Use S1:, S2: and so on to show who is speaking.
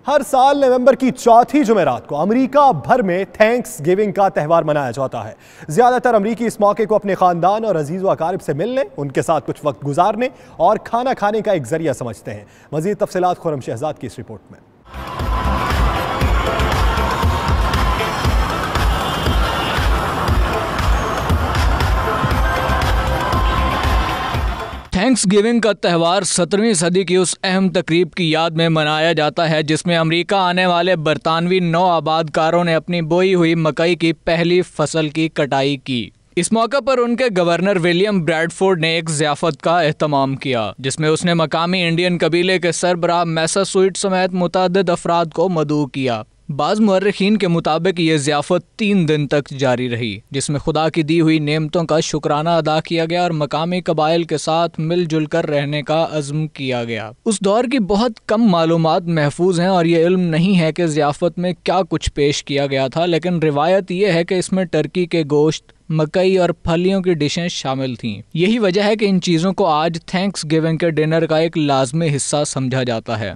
S1: हर साल नवंबर की चौथी जुमेरात को अमेरिका भर में थैंक्स गिविंग का त्यौहार मनाया जाता है। ज्यादातर अमरीकी इस मौके को अपने खानदान और अजीज व अकारिब से मिलने, उनके साथ कुछ वक्त गुजारने और खाना खाने का एक जरिया समझते हैं। मजीद तफसीलात खुर्रम शहजाद की इस रिपोर्ट में।
S2: थैंक्स गिविंग का त्यौहार 17वीं सदी की उस अहम तकरीब की याद में मनाया जाता है जिसमें अमेरिका आने वाले बरतानवी नौ आबादकारों ने अपनी बोई हुई मकई की पहली फसल की कटाई की। इस मौके पर उनके गवर्नर विलियम ब्रैडफोर्ड ने एक ज़ियाफ़त का एहतमाम किया जिसमें उसने मकामी इंडियन कबीले के सरबराह मैसाचुसेट्स समेत मुतअद्दिद अफराद को मदऊ किया। बाज़ मुअर्रिखीन के मुताबिक ये ज़ियाफ़त 3 दिन तक जारी रही जिसमें खुदा की दी हुई नेमतों का शुक्राना अदा किया गया और मकामी कबाइल के साथ मिलजुल कर रहने का अज़्म किया गया। उस दौर की बहुत कम मालूमात महफूज हैं और ये इल्म नहीं है कि ज़ियाफ़त में क्या कुछ पेश किया गया था, लेकिन रिवायत यह है कि इसमें टर्की के गोश्त, मकई और फलियों की डिशें शामिल थीं। यही वजह है कि इन चीज़ों को आज थैंक्स गिविंग के डिनर का एक लाजमी हिस्सा समझा जाता है।